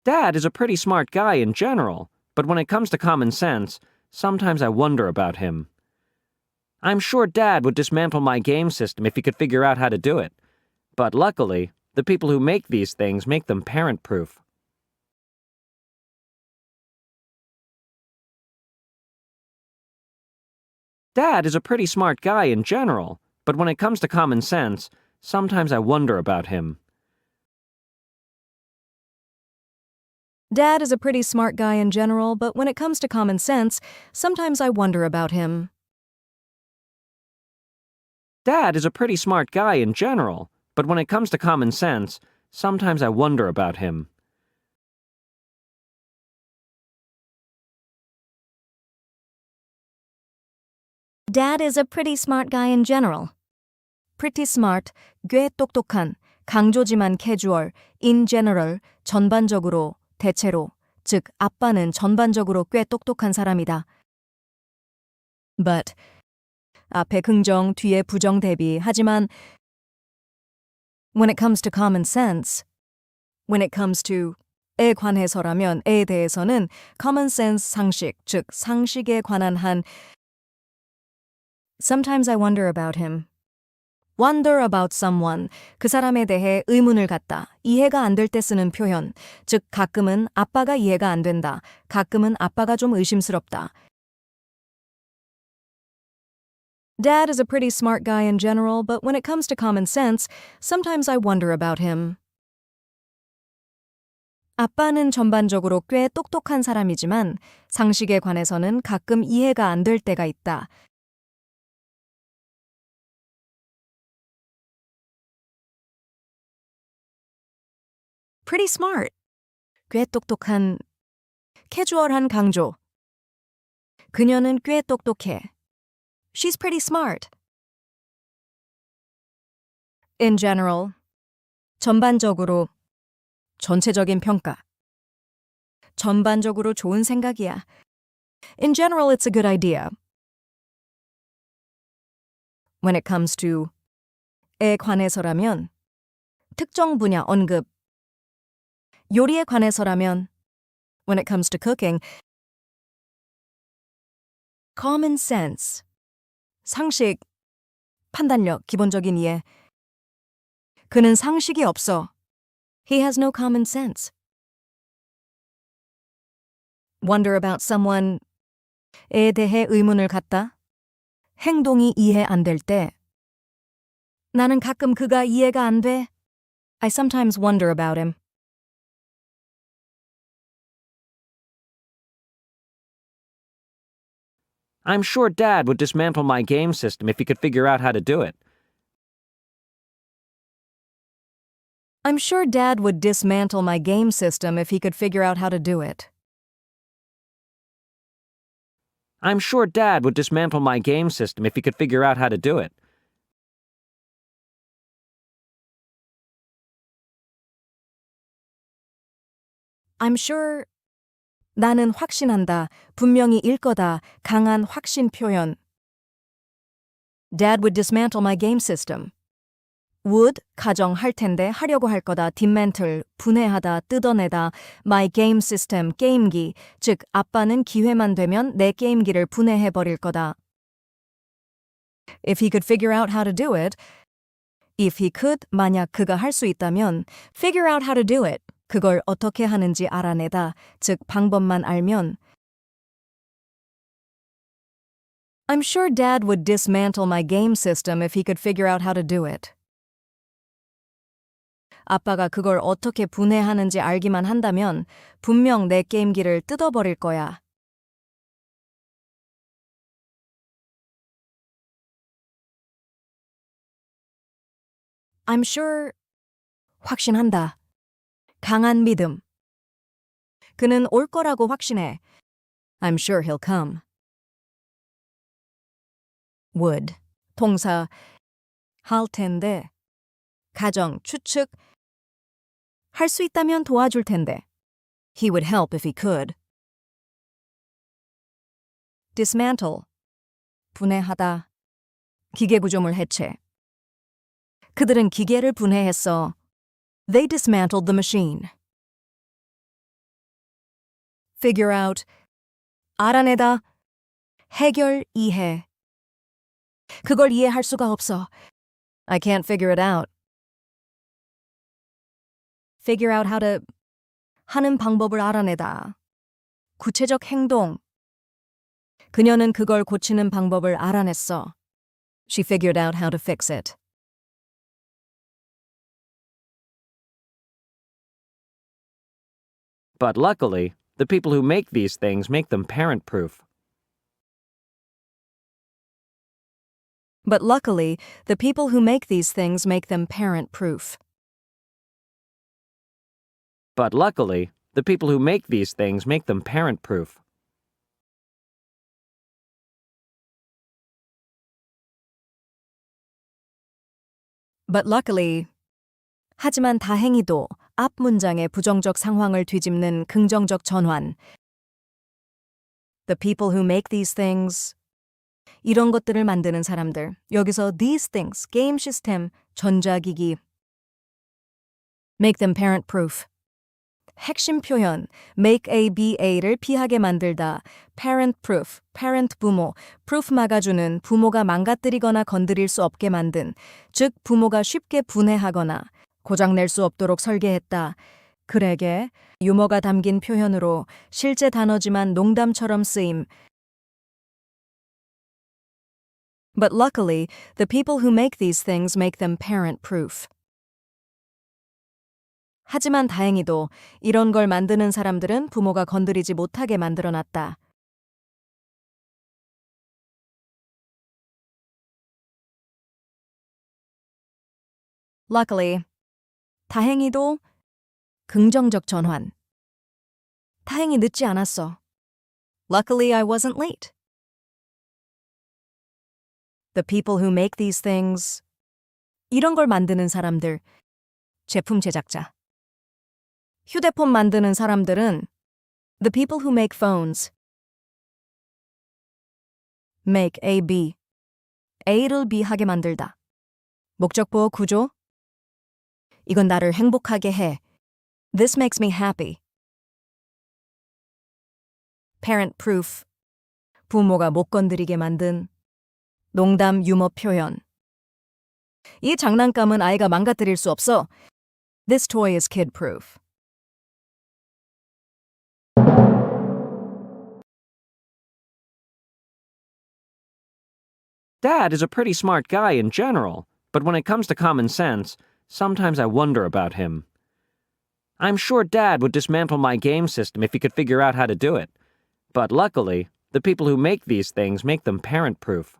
Dad is a pretty smart guy in general, but when it comes to common sense, sometimes I wonder about him. I'm sure Dad would dismantle my game system if he could figure out how to do it. But luckily, the people who make these things make them parent-proof. Dad is a pretty smart guy in general, but when it comes to common sense, sometimes I wonder about him. Dad is a pretty smart guy in general, but when it comes to common sense, sometimes I wonder about him. Dad is a pretty smart guy in general, but when it comes to common sense, sometimes I wonder about him. Dad is a pretty smart guy in general. Pretty smart, 꽤 똑똑한, 강조지만 캐주얼, in general, 전반적으로, 대체로, 즉 아빠는 전반적으로 꽤 똑똑한 사람이다. But, 앞에 긍정, 뒤에 부정 대비, 하지만 when it comes to common sense, when it comes to 에 관해서라면 에 대해서는 common sense 상식, 즉 상식에 관한 한 Sometimes I wonder about him. Wonder about someone, 그 사람에 대해 의문을 갖다, 이해가 안 될 때 쓰는 표현, 즉 가끔은 아빠가 이해가 안 된다, 가끔은 아빠가 좀 의심스럽다. Dad is a pretty smart guy in general, but when it comes to common sense, sometimes I wonder about him. 아빠는 전반적으로 꽤 똑똑한 사람이지만 상식에 관해서는 가끔 이해가 안 될 때가 있다. Pretty smart. 꽤 똑똑한, 캐주얼한 강조. 그녀는 꽤 똑똑해. She's pretty smart. In general. 전반적으로. 전체적인 평가. 전반적으로 좋은 생각이야. In general, it's a good idea. When it comes to 에 관해서라면 특정 분야 언급. 요리에 관해서라면 when it comes to cooking common sense 상식 판단력 기본적인 이해 그는 상식이 없어 he has no common sense wonder about someone에 대해 의문을 갖다 행동이 이해 안 될 때 나는 가끔 그가 이해가 안 돼 I sometimes wonder about him I'm sure Dad would dismantle my game system if he could figure out how to do it. I'm sure Dad would dismantle my game system if he could figure out how to do it. I'm sure Dad would dismantle my game system if he could figure out how to do it. I'm sure 나는 확신한다. 분명히 일 거다. 강한 확신 표현. Dad would dismantle my game system. would 가정할 텐데 하려고 할 거다. dismantle 분해하다, 뜯어내다. my game system 게임기. 즉 아빠는 기회만 되면 내 게임기를 분해해 버릴 거다. If he could figure out how to do it. If he could 만약 그가 할 수 있다면 figure out how to do it. 그걸 어떻게 하는지 알아내다, 즉 방법만 알면 I'm sure Dad would dismantle my game system if he could figure out how to do it. 아빠가 그걸 어떻게 분해하는지 알기만 한다면 분명 내 게임기를 뜯어버릴 거야. I'm sure 확신한다. 강한 믿음. 그는 올 거라고 확신해. I'm sure he'll come. would. 동사. 할 텐데. 가정, 추측. 할 수 있다면 도와줄 텐데. He would help if he could. dismantle. 분해하다. 기계 구조물 해체. 그들은 기계를 분해했어. They dismantled the machine. figure out, 알아내다, 해결, 이해. 그걸 이해할 수가 없어. I can't figure it out. Figure out how to 하는 방법을 알아내다. 구체적 행동. 그녀는 그걸 고치는 방법을 알아냈어. She figured out how to fix it. But luckily, the people who make these things make them parent-proof. But luckily, the people who make these things make them parent-proof. But luckily, the people who make these things make them parent-proof. But luckily, 하지만 다행히도 앞 문장의 부정적 상황을 뒤집는 긍정적 전환. The people who make these things. 이런 것들을 만드는 사람들. 여기서 these things, 게임 시스템, 전자기기. Make them parent-proof. 핵심 표현, make A be A를 피하게 만들다. parent-proof, parent 부모, proof 막아주는 부모가 망가뜨리거나 건드릴 수 없게 만든, 즉 부모가 쉽게 분해하거나 고장낼 수 없도록 설계했다. 글에게 유머가 담긴 표현으로 실제 단어지만 농담처럼 쓰임. But luckily, the people who make these things make them parent-proof. 하지만 다행히도 이런 걸 만드는 사람들은 부모가 건드리지 못하게 만들어놨다. Luckily, 다행히도 긍정적 전환. 다행히 늦지 않았어. Luckily, I wasn't late. The people who make these things. 이런 걸 만드는 사람들. 제품 제작자. 휴대폰 만드는 사람들은 the people who make phones. make A be. A를 B 하게 만들다. 목적보호 구조. 이건 나를 행복하게 해. This makes me happy. parent-proof. 부모가 못 건드리게 만든 농담 유머 표현. 이 장난감은 아이가 망가뜨릴 수 없어. This toy is kid-proof. Dad is a pretty smart guy in general, but when it comes to common sense, sometimes I wonder about him. I'm sure Dad would dismantle my game system if he could figure out how to do it. But luckily, the people who make these things make them parent-proof.